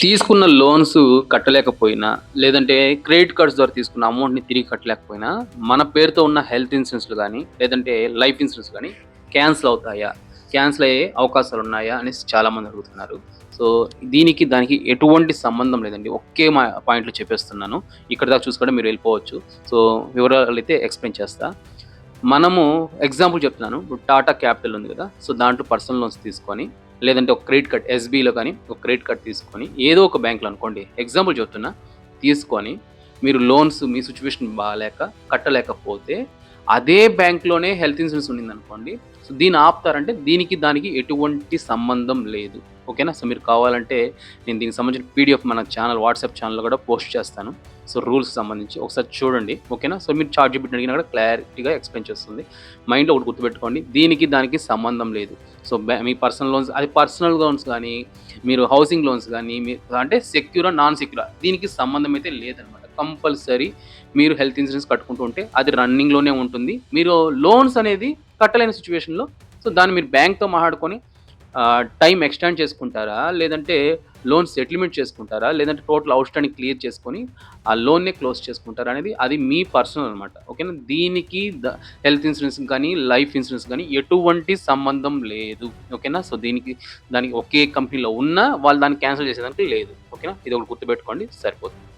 తీసుకున్న లోన్స్ కట్టలేకపోయినా, లేదంటే credit cards ద్వారా తీసుకున్న అమౌంట్‌ని తిరిగి కట్టలేకపోయినా, మన పేరుతో ఉన్న హెల్త్ ఇన్సూరెన్స్‌లు గానీ, లేదంటే లైఫ్ ఇన్సూరెన్స్ గానీ క్యాన్సెల్ అవుతాయా? క్యాన్సెల్ అయ్యే అవకాశాలున్నాయా? అనేసి చాలామంది అడుగుతున్నారు. సో, దీనికి దానికి ఎటువంటి సంబంధం లేదండి. ఒకే పాయింట్‌లో చెప్పేస్తున్నాను. ఇక్కడి దాకా చూసుకుంటే మీరు వెళ్ళిపోవచ్చు. సో, వివరాలైతే ఎక్స్‌ప్లెయిన్ చేస్తా. మనము ఎగ్జాంపుల్ చెప్తున్నాను. ఇప్పుడు టాటా క్యాపిటల్ ఉంది కదా! సో, దాంట్లో పర్సనల్ లోన్స్ తీసుకొని, లేదంటే ఒక క్రెడిట్ కార్డ్ ఎస్‌బీలో గాని, ఒక క్రెడిట్ కార్డ్ తీసుకొని, ఏదో ఒక బ్యాంక్‌లో అనుకోండి. ఎగ్జాంపుల్ చెప్తున్నా. తీసుకొని మీరు లోన్స్ మీ సిట్యుయేషన్ బాలేక కట్టలేకపోతే, అదే బ్యాంక్‌లోనే హెల్త్ ఇన్స్యూరెన్స్ ఉండిందనుకోండి. సో, దీన్ని ఆపుతారంటే దీనికి దానికి ఎటువంటి సంబంధం లేదు. ఓకేనా? సో, మీరు కావాలంటే నేను దీనికి సంబంధించిన పీడీఎఫ్ మన ఛానల్ వాట్సాప్ ఛానల్‌లో కూడా పోస్ట్ చేస్తాను. సో, రూల్స్‌కి సంబంధించి ఒకసారి చూడండి. ఓకేనా? సో, మీరు చాట్‌జీపీటీని అడిగినా కూడా క్లారిటీగా ఎక్స్‌ప్లెయిన్ చేస్తుంది. మైండ్‌లో ఒకటి గుర్తుపెట్టుకోండి. దీనికి దానికి సంబంధం లేదు. సో, మీ పర్సనల్ లోన్స్ అది పర్సనల్ లోన్స్ గానీ, మీరు హౌసింగ్ లోన్స్ గానీ, అంటే సెక్యూరా, నాన్ సెక్యూరా దీనికి సంబంధం అయితే లేదనమాట. కంపల్సరీ మీరు హెల్త్ ఇన్సూరెన్స్ కట్టుకుంటూ ఉంటే అది రన్నింగ్‌లోనే ఉంటుంది. మీరు లోన్స్ అనేది కట్టలేని సిట్యుయేషన్‌లో సో, దాన్ని మీరు బ్యాంక్‌తో మాట్లాడుకొని టైమ్ ఎక్స్టెండ్ చేసుకుంటారా? లేదంటే లోన్ సెటిల్‌మెంట్ చేసుకుంటారా? లేదంటే టోటల్ ఔట్‌స్టాండింగ్ క్లియర్ చేసుకొని, ఆ లోన్‌నే క్లోజ్ చేసుకుంటారా? అనేది అది మీ పర్సనల్ అనమాట. ఓకేనా? దీనికి హెల్త్ ఇన్సూరెన్స్ గానీ, లైఫ్ ఇన్సూరెన్స్ గానీ ఎటువంటి సంబంధం లేదు. ఓకేనా? సో, దానికి ఒకే కంపెనీలో ఉన్నా వాళ్ళు దాన్ని క్యాన్సెల్ చేసేదానికి లేదు. ఓకేనా? ఇది ఒకటి గుర్తుపెట్టుకోండి సరిపోతుంది.